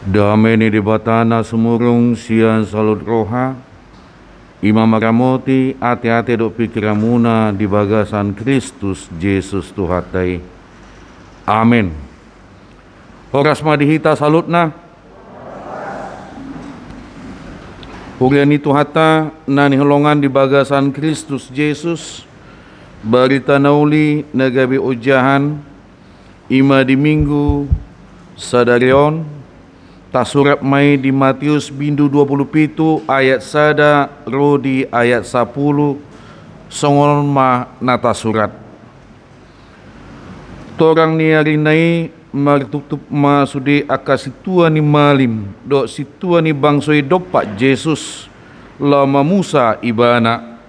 Damai di batana semurung sian salut roha. Imam Ramoti hati-hati dok pikiramuna di bagasan Kristus Yesus Tuhatai. Amin. Horas madihita salutna. Hurian itu hata nani holongan di bagasan Kristus Yesus. Barita nauli nagabi ujahan ima di minggu sadarion tasurat mai di Matius bindu 27 ayat sada rodi ayat 10 songon ma nata surat torang ni hari nai martutup ma sude akasitua ni malim dok situa ni bangsoi dopak Yesus lama Musa ibana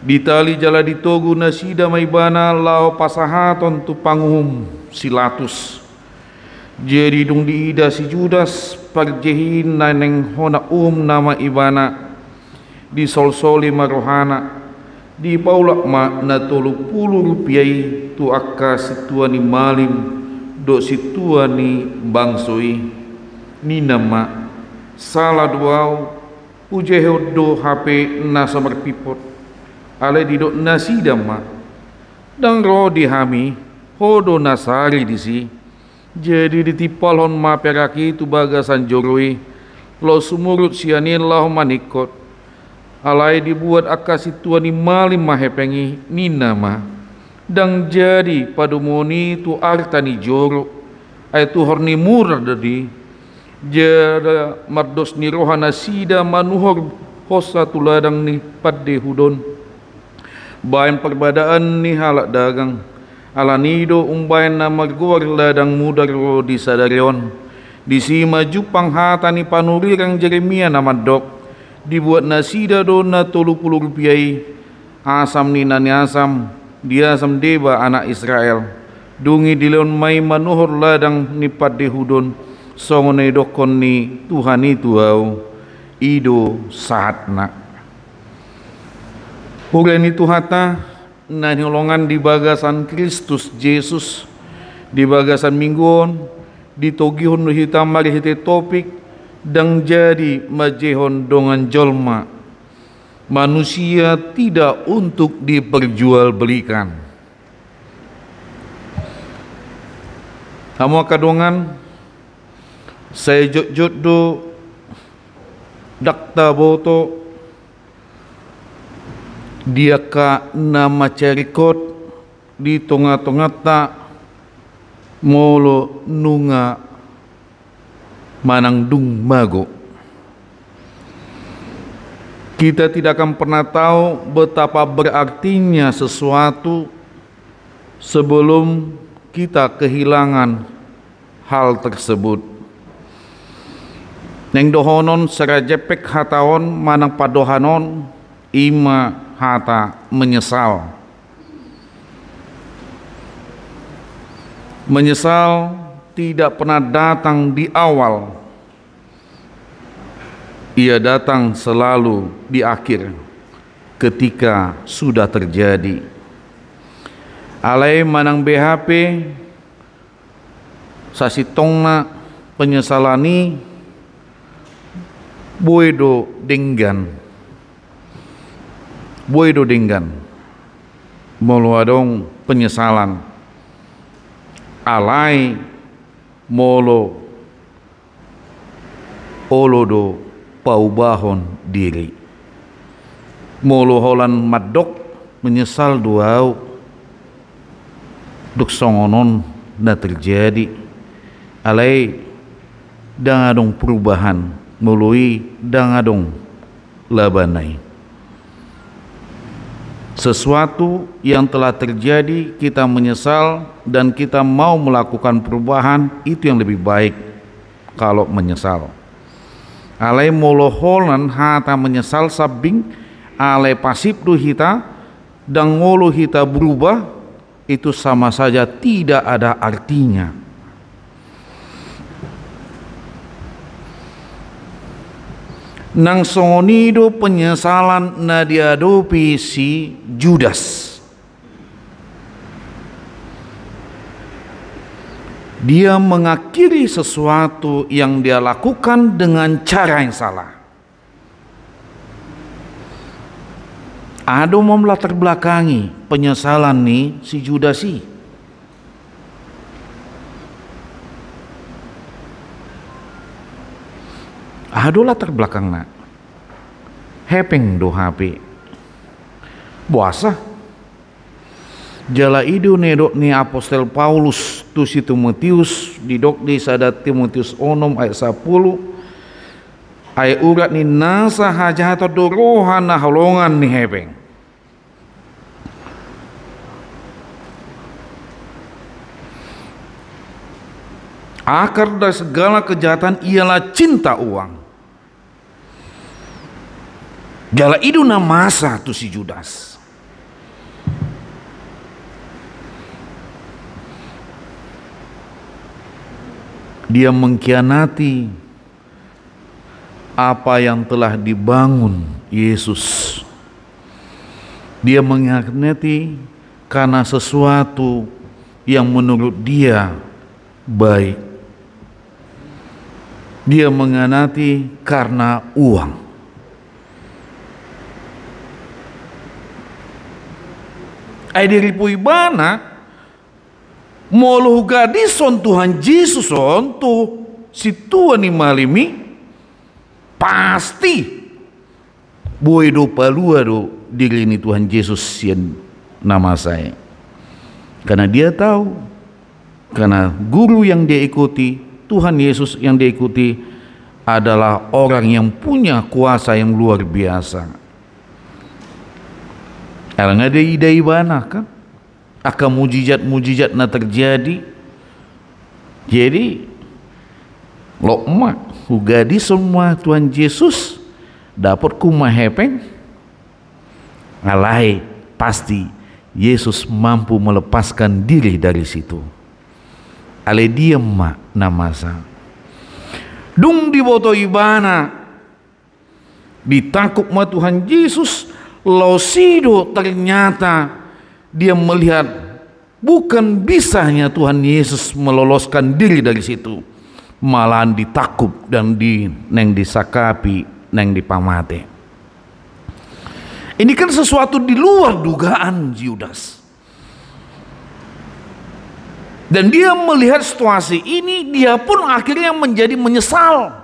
ditali jala ditogu nasida maibana lao pasahaton tu panguhum silatus jadi dung diida si Judas parjehin naneng hona nama ibana di solsoli marohana di paulak ma na 30 rupiai tu akka situa ni malim do situa ni bangsoi ni nama salah duau ujeho do HP nasa berpipot ale di dok nasida ma dan roh dihami hodo nasari disi jadi ditipal hon ma peraki tu bagasan joroi lo sumurut sianin lah manikot alai dibuat akasi tuani malim mahepengi nina ma dan jadi padumoni tu artani joro ay tu horni murah dadi jada mardos ni rohana sida manuhor hosa tu ladang ni padde hudon bayan perbadaan ni halak dagang alanido umbayan nama gor ladang mudar di sadarion disima jupang hata ni panurirang Jeremia nama dok dibuat nasida do na 30 rupiai asam ni nani asam dia asam deba anak Israel dungi dileon mai manuhor ladang ni padde hudon songone dokon ni Tuhan itu au ido saatna Hurian itu hata na nyolongan di bagasan Kristus Yesus di bagasan mingguon di togihon hitam mari hite topik dan jadi majehon dongan jolma manusia tidak untuk diperjualbelikan. Kamu kadongan saya jot do dakta boto dia ka nama cerikot di tonga-tonga ta molo nunga manang dung mago. Kita tidak akan pernah tahu betapa berartinya sesuatu sebelum kita kehilangan hal tersebut. Neng dohonon serajepek hataon manang padohanon ima hata menyesal tidak pernah datang di awal, ia datang selalu di akhir ketika sudah terjadi. Alai manang BHP sasitongna penyesalani boedo denggan molo adong penyesalan alai molo olodo paubahon diri molo holan madok menyesal duau duk songonon na terjadi alai dangadong perubahan melalui dangadong labanai. Sesuatu yang telah terjadi kita menyesal dan kita mau melakukan perubahan, itu yang lebih baik kalau menyesal. Alai moloholan hata menyesal sabing alai pasif du hita dan ngolo hita berubah, itu sama saja tidak ada artinya. Nang songonido penyesalan na diadopi si Judas. Dia mengakhiri sesuatu yang dia lakukan dengan cara yang salah. Ada mau melatar belakangi penyesalan nih si Judas sih. Ada latar belakang nak. Hepeng do HP. Puasa. Jala idu nedok ni Apostel Paulus tu si Timotius didok di sada Timotius onom ayat 10 ayat urat ni nasa hajah atau dorohan na holongan ni hepeng. Akar dari segala kejahatan ialah cinta uang. Jala idu na masa tu si Judas. Dia mengkhianati apa yang telah dibangun Yesus. Dia mengkhianati karena sesuatu yang menurut dia baik. Dia mengkhianati karena uang. Ai pui bana moloh gadison Tuhan Yesus on tu si tua ni malimi pasti boy do palua do diri ni Tuhan Yesus yang nama saya, karena dia tahu, karena guru yang dia ikuti, Tuhan Yesus yang dia ikuti adalah orang yang punya kuasa yang luar biasa. Kalau nggak ada ide ibana kan, akan mujizat na terjadi. Jadi lo emak ugadi semua Tuhan Yesus dapat kumah hepeng alai pasti Yesus mampu melepaskan diri dari situ. Ale diem mak namasa dung di boto ibana ditangkup ma Tuhan Yesus. Losido ternyata dia melihat bukan bisanya Tuhan Yesus meloloskan diri dari situ, malahan ditakup dan neng disakapi, neng dipamate. Ini kan sesuatu di luar dugaan Judas. Dan dia melihat situasi ini, dia pun akhirnya menjadi menyesal.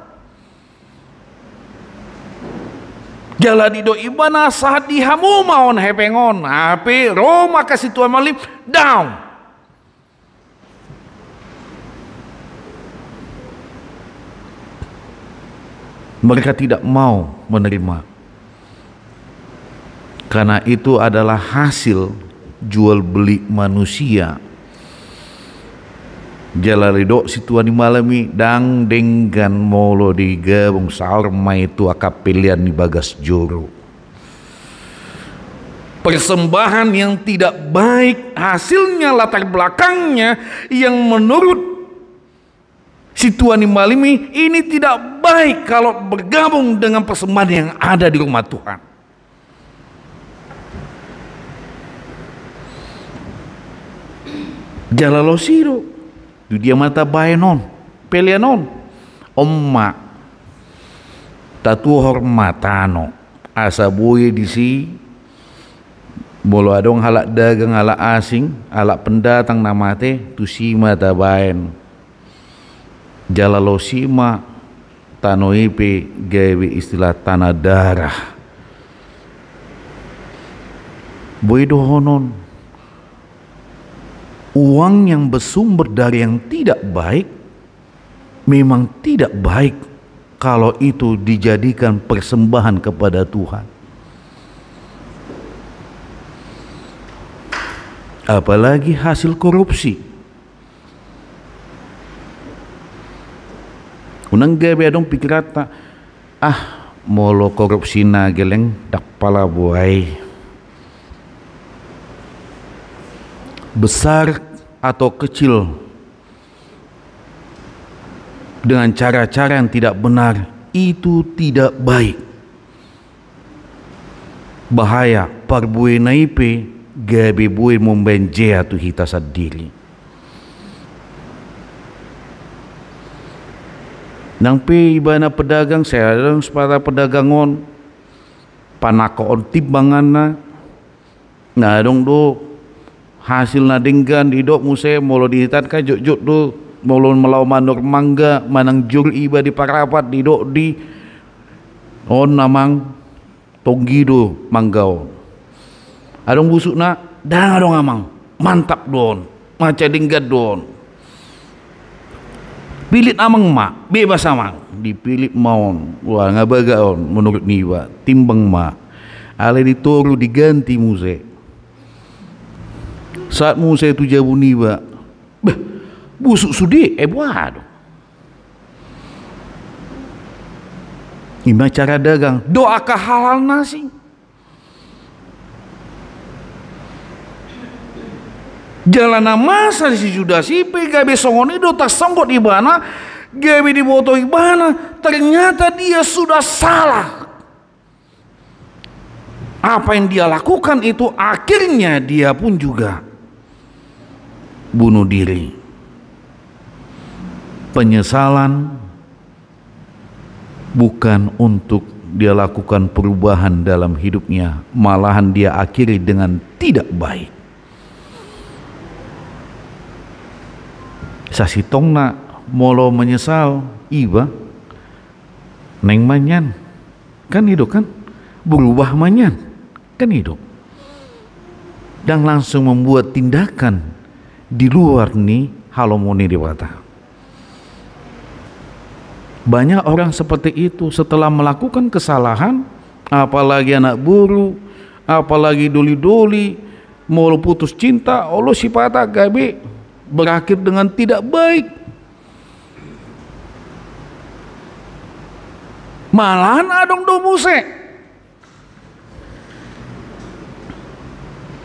Jala di do ibana saat dihamu maon hepengon api Roma kasih Tuhan malim down. Mereka tidak mau menerima, karena itu adalah hasil jual beli manusia. Jalalido si Tuhan malami dang denggan molo di gabung sahur mai itu akapelian di bagas juru. Persembahan yang tidak baik hasilnya latar belakangnya yang menurut si Tuhan malami ini tidak baik kalau bergabung dengan persembahan yang ada di rumah Tuhan. Jalalosiro dia mata baenon, pelianon, omma, tatu hormatano, asa boye di si, bolo adong halak dagang halak asing, halak pendatang namate, tu si mata baen, jalalosima, tanoipe gawe istilah tanah darah, boye dohonon. Uang yang bersumber dari yang tidak baik memang tidak baik kalau itu dijadikan persembahan kepada Tuhan. Apalagi hasil korupsi. Unang gabi adong pikirata, molo korupsi na geleng dak pala buai. Besar atau kecil dengan cara-cara yang tidak benar itu tidak baik. Bahaya parbue naipe gabe bue membenjea tu hita sadili. Nang pe ibana pedagang saya ada separa pedagangon panakoon timbangan na dong do hasil nadinggan didok muse molo dihitat ka jok do molo melau manor mangga manang jur iba di parapat didok di on namang tonggi do manggao adong busuk na dang adong amang mantap don maca dinggat don pilit amang mak bebas amang dipilit maon wah ngabaga on menurut niwa timbang mak ale ditoru diganti muse saat muse itu jabu niwa busuk sudi waduh ima cara dagang doa ka halal nasi jalan masa si Judas ipe gabe songoni do tak songgot ibana gabe diboto ibana ternyata dia sudah salah apa yang dia lakukan itu akhirnya dia pun juga bunuh diri. Penyesalan bukan untuk dia lakukan perubahan dalam hidupnya, malahan dia akhiri dengan tidak baik. Sasitongna molo menyesal iba neng manyan kan hidup kan berubah manyan kan hidup dan langsung membuat tindakan di luar nih halomoni dewata. Banyak orang seperti itu setelah melakukan kesalahan, apalagi anak buru, apalagi doli-doli, mau putus cinta, Allah sifat gabe berakhir dengan tidak baik. Malahan adong do muse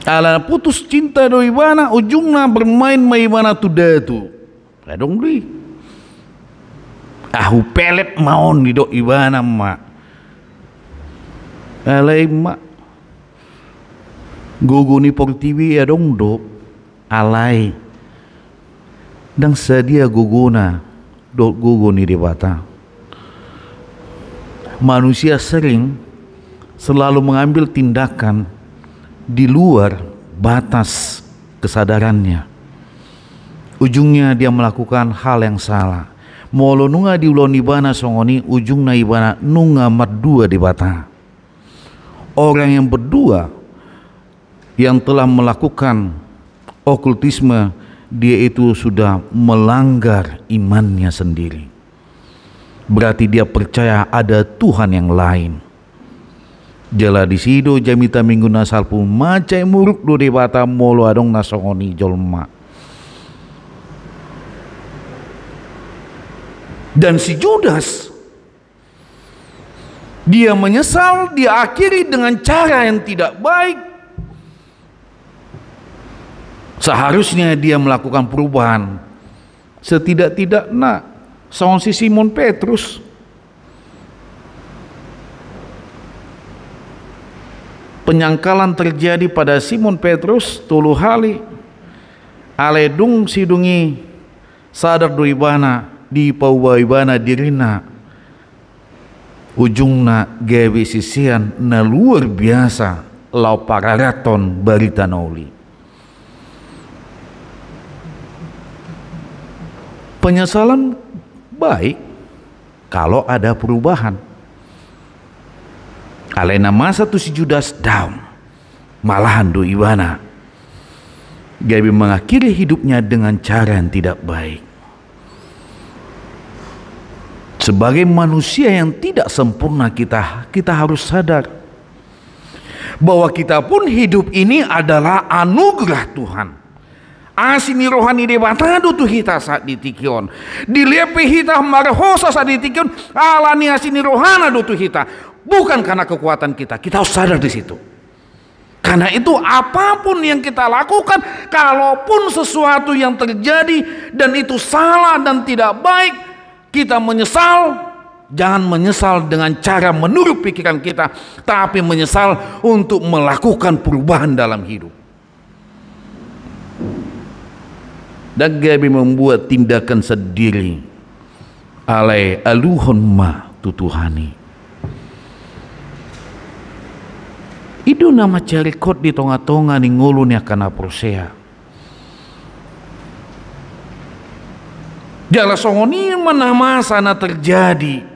ala putus cinta do ibana ujungna bermain maibana tudatu adong di ahu pelet maon di do ibana mak alai mak guguni por TV adong do alai dan sedia guguna do guguni di bata. Manusia sering selalu mengambil tindakan di luar batas kesadarannya. Ujungnya dia melakukan hal yang salah. Molo nunga diulon ibana songoni ujungna ibana nunga mardua di bata. Orang yang berdua yang telah melakukan okultisme, dia itu sudah melanggar imannya sendiri. Berarti dia percaya ada Tuhan yang lain. Jala di sido jamita minggu nasal pun macai muruk do debata molo adong nasongoni jolma. Dan si Judas dia menyesal, dia akhiri dengan cara yang tidak baik. Seharusnya dia melakukan perubahan. Setidak-tidaknya saung si Simon Petrus penyangkalan terjadi pada Simon Petrus tulu hali aledung sidungi sadar do ibana di pauba ibana dirina ujungna gawe sisian na luar biasa lau pararaton barita nauli. Penyesalan baik kalau ada perubahan. Alena masa tu si Judas down, malahan do ibana gabi mengakhiri hidupnya dengan cara yang tidak baik. Sebagai manusia yang tidak sempurna, kita harus sadar bahwa kita pun hidup ini adalah anugerah Tuhan. Asini rohani debata do tu hita saat ditikion dilepe hita marhosa saat ditikion alani asini rohana do tu hita, bukan karena kekuatan kita harus sadar di situ. Karena itu apapun yang kita lakukan, kalaupun sesuatu yang terjadi dan itu salah dan tidak baik, kita menyesal. Jangan menyesal dengan cara menurut pikiran kita, tapi menyesal untuk melakukan perubahan dalam hidup. Dan gabi membuat tindakan sendiri alai aluhon ma tutuhani. Itu nama carikot di tonga-tonga ni ngulu ni akan aprosea. Jala songoni mana masa na terjadi.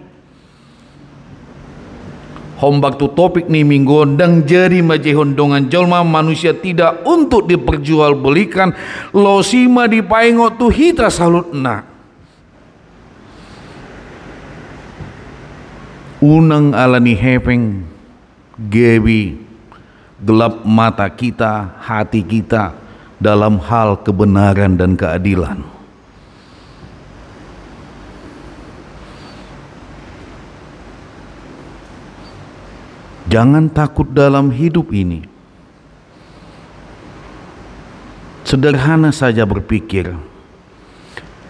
Hombak tu topik ni minggu dang jadi majehon dongan jolma manusia tidak untuk diperjualbelikan lo sima dipaingo tu hita salutna. Unang alani hepeng gebi gelap mata kita, hati kita dalam hal kebenaran dan keadilan. Jangan takut dalam hidup ini. Sederhana saja berpikir,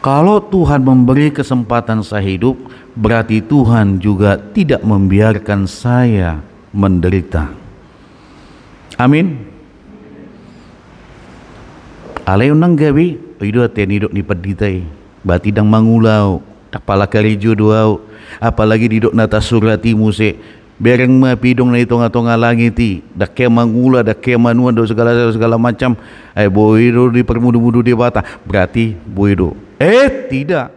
kalau Tuhan memberi kesempatan saya hidup, berarti Tuhan juga tidak membiarkan saya menderita. Amin. Alai unang gabi, itu aten hidup ni paditai, berarti dang mangulau, tak pala karijo doau, apalagi hidup nata surati muse. Bereng ma pidong na itong atonga langit ti dakke mangula dakke manuan do segala macam boido di permudu-mudu di bata berarti boido tidak,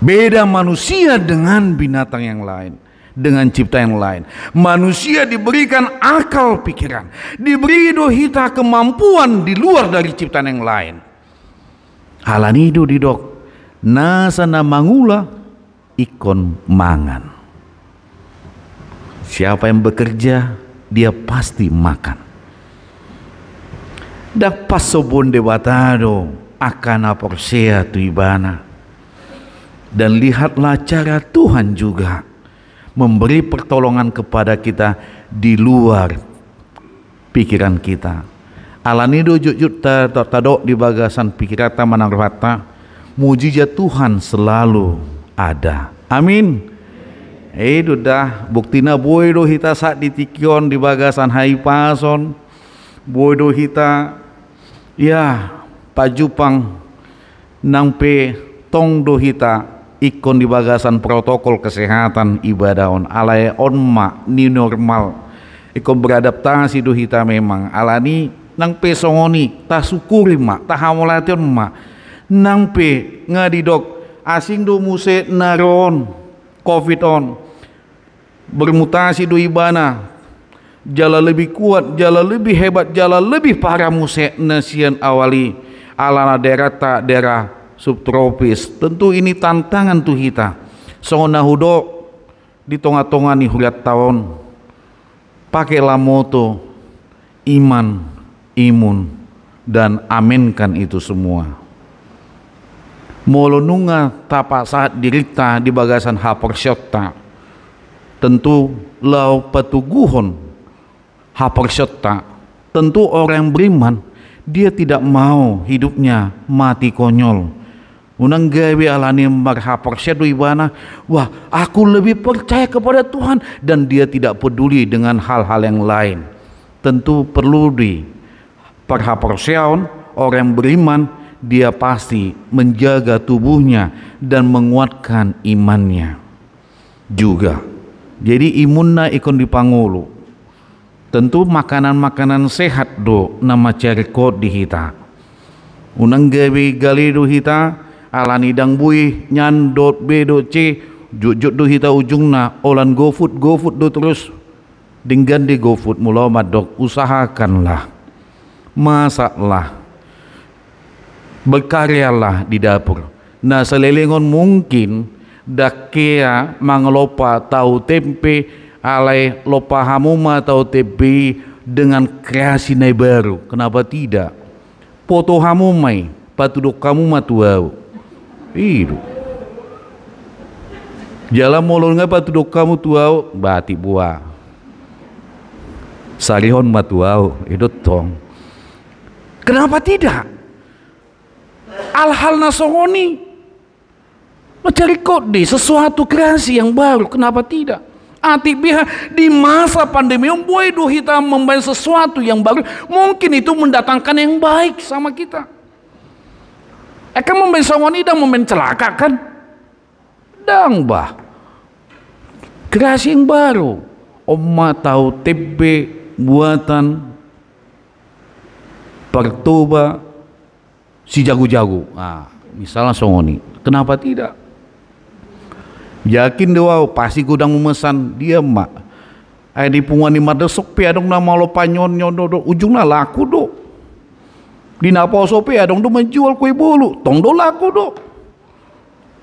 beda manusia dengan binatang yang lain, dengan cipta yang lain. Manusia diberikan akal pikiran, diberi dohita kemampuan di luar dari ciptaan yang lain. Halani do didok nasana mangula ikon mangan. Siapa yang bekerja, dia pasti makan. Dapat sobon debatado akan aporsea tu ibana. Dan lihatlah cara Tuhan juga memberi pertolongan kepada kita di luar pikiran kita. Alani do jujut tadok di bagasan pikirata manarwata, mujizat Tuhan selalu ada. Amin. Itu dah buktina boy do hita saat ditikion di bagasan haipason, boy do hita ya pajupang nangpe tong do hita ikon di bagasan protokol kesehatan ibadahon alai onma ni normal ikon beradaptasi do hita memang alani nangpe songoni ta sukuri mak ta hamolation mak nangpe ngadidok asing do muse naron covid on bermutasi do ibana jala lebih kuat, jala lebih hebat, jala lebih parah muse nasian awali alana daerah subtropis. Tentu ini tantangan tu kita. Songona hudo di tonga-tonga ni huliat tahun pakailah moto iman, imun dan aminkan itu semua. Molonunga tapa saat dirita di bagasan hapor syota. Tentu lau patuguhon hapor syota. Tentu orang yang beriman dia tidak mau hidupnya mati konyol. Unang gawe alani marhapor syadu ibana, wah aku lebih percaya kepada Tuhan, dan dia tidak peduli dengan hal-hal yang lain. Tentu perlu di perhapor syaun orang yang beriman, dia pasti menjaga tubuhnya dan menguatkan imannya juga. Jadi imunna ikon dipangulu. Tentu makanan-makanan sehat do nama cari kod di hita. Unang gawe gali do hita alani dang bui nyandot bedo c jujut do hita ujungna olan GoFood do terus dengan di GoFood mula madok usahakanlah, masaklah, berkaryalah di dapur. Nah selelengon mungkin dakea manglopa tahu tempe alai lopa hamuma tahu tempe dengan kreasi nai baru. Kenapa tidak? Foto hamumai patuduk kamu matuau itu jalan molon nga patuduk kamu tuau bati buah sarihon matuau itu tong. Kenapa tidak? Al-hal nasongoni mencari kode sesuatu kreasi yang baru, kenapa tidak? Ati biha di masa pandemi boy do kita membayar sesuatu yang baru, mungkin itu mendatangkan yang baik sama kita. Akan membayar songoni dan membayar celaka kan? dang bah kreasi yang baru. Oma tahu TB buatan Pertoba si jago-jago. Misalnya songoni, kenapa tidak? Yakin doa pasti gudang memesan dia mak. Di pungani madesok pe adong nama lo panyon nyodo ujungnya laku do. Di napa sope adong do menjual kue bolu, tong do laku do.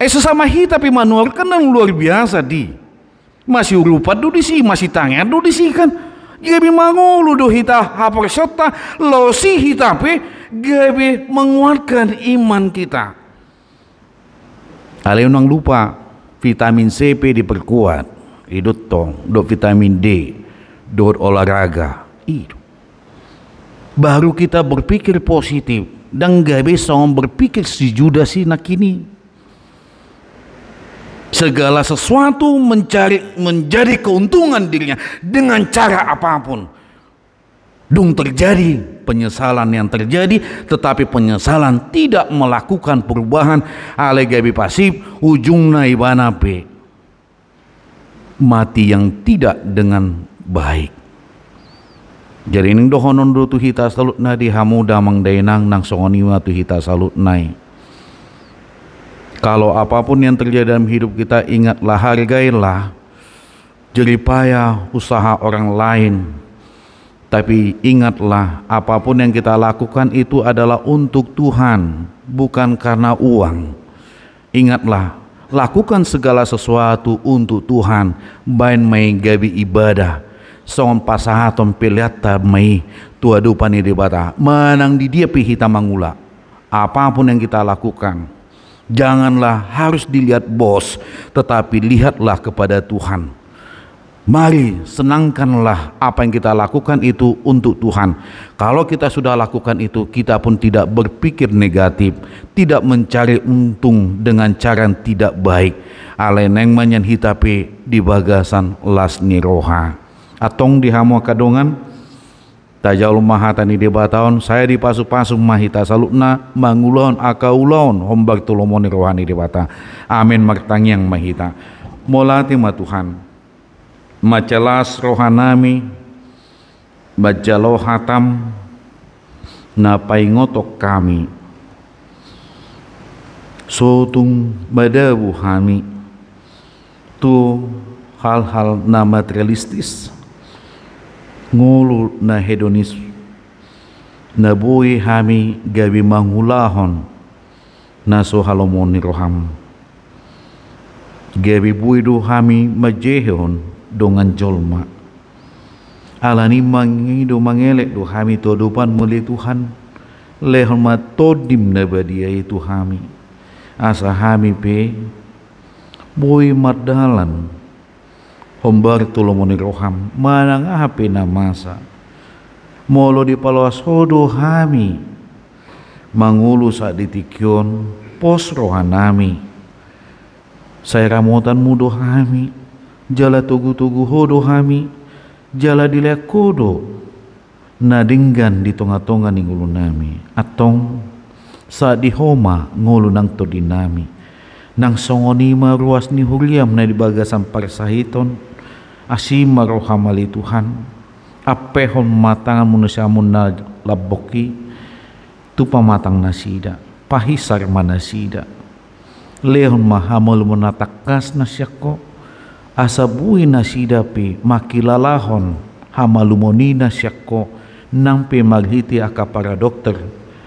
Sesama hita tapi manual kan yang luar biasa di. Masih urupat do di si, masih tangan do di si kan. Gabi mangulu do hita hapor sota lo si hita pe gabi menguatkan iman kita. Aleu nang lupa vitamin C P diperkuat. Idut tong do vitamin D do olahraga. Itu. Baru kita berpikir positif dan gabi song berpikir si Judas si nak ini. Segala sesuatu menjadi keuntungan dirinya dengan cara apapun. Dung terjadi penyesalan yang terjadi, tetapi penyesalan tidak melakukan perubahan. Ale gabi pasif ujungnya ibana pe mati yang tidak dengan baik. Jadi ini dohonon do tu hita salut na di hamuda mang dainang nang songoniwa tu hita salut nai. Kalau apapun yang terjadi dalam hidup kita, ingatlah, hargailah jeripaya usaha orang lain. Tapi ingatlah, apapun yang kita lakukan itu adalah untuk Tuhan, bukan karena uang. Ingatlah, lakukan segala sesuatu untuk Tuhan. Bain mai gabi ibadah, songon pasahaton peliata mai tua dupani debata, manang di dia pihita mangula. Apapun yang kita lakukan, janganlah harus dilihat bos, tetapi lihatlah kepada Tuhan. Mari senangkanlah apa yang kita lakukan itu untuk Tuhan. Kalau kita sudah lakukan itu, kita pun tidak berpikir negatif, tidak mencari untung dengan cara yang tidak baik. Aleneng manyan hitape di bagasan las niroha. Atong di hamu kadongan tajau mahatani debataon saya di pasu-pasu mahita salutna mangulon akaulon hombak tulomoni rohani debata. Amin martang yang mahita. Molati ma Tuhan. Macelas rohanami bajalo hatam na paingotok kami. Sotung badabu hami tu hal-hal na materialistis. Ngulu na hedonis na bui hami gabi mangulahon na so halomoni roham gabi bui do hami majehon dongan jolma alani mangido mangelek do hami todopan muli Tuhan lehon matodim na badia itu hami asa hami pe bui madalan hombar tulomoni roham manang ape na masa molo di palawas hodo hami mangulu saat ditikyon pos rohanami saya ramutan mudo hami jala tugu-tugu hodo hami jala dilek kodo nadinggan di tonga-tonga ninggulu nami atong saat di homa ngulu nang todinami nang songonima ruas ni huriam na di bagasan parsahiton asima rohamali Tuhan apehon matangan manusia munna laboki tu pamatang nasida pahisar manasida lehon mahamul munatakas nasyako asabui nasida pi makilalahon hamalumoni nasyako nang pe maghiti aka para dokter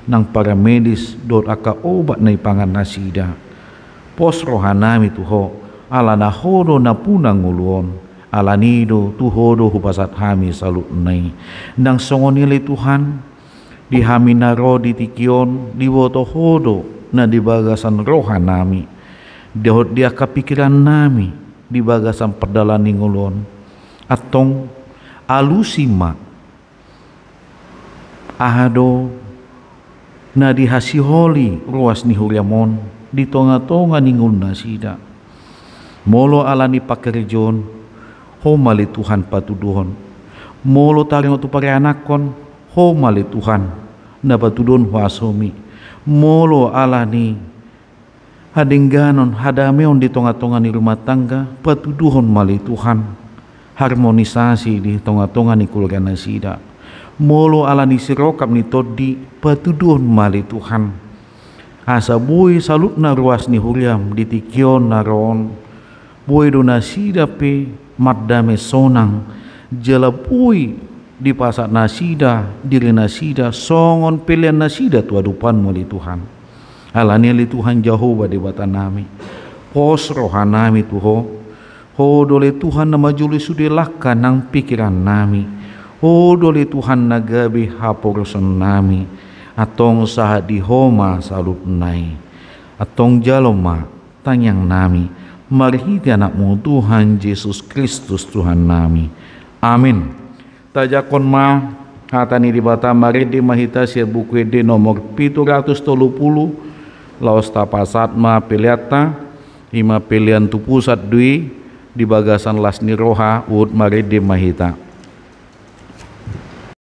nang para medis dot aka obat na ipangan nasida pos rohanami tuho ala nahodo na punang nguluon alanido tuhodo hupasat hami salut nai nang songonili Tuhan di hami naro di tikyon di woto hodo na di bagasan rohanami dihot dia kapikiran nami di bagasan perdalan ningulon atong alusima ahado na di hasiholi ruas ni huriamon di tonga-tonga ningul nasida molo alani pakerjon homali Tuhan patuduhon molo taring tu pare anakon homali Tuhan na patuduhon wasomi molo alani hadengganon hadameon di tonga-tonga ni rumah tangga patuduhon mali Tuhan, harmonisasi di tonga-tonga ni keluarga nasida molo ala ni sirokap ni todi patuduhon mali Tuhan, asa boy salutna ruas ni huriam di tikion naron boy do nasida pe maddame sonang jala boy di pasat nasida diri nasida songon pelian nasida tu adupan mali Tuhan, alani li Tuhan Jehovah di bata nami pos rohanami tuho ho dole Tuhan nama juli sude laka nang pikiran nami, ho dole Tuhan nagabi haporoson nami atong saha di homa salut nai atong jaloma tanyang nami marhiti anakmu Tuhan Yesus Kristus Tuhan nami, amin. Tajakon ma hatani di bata maridi mahita sia buku ede nomor 730 laos tapasat ma peliata ima pelian tu pusat dui di bagasan lasni roha ud maridi mahita.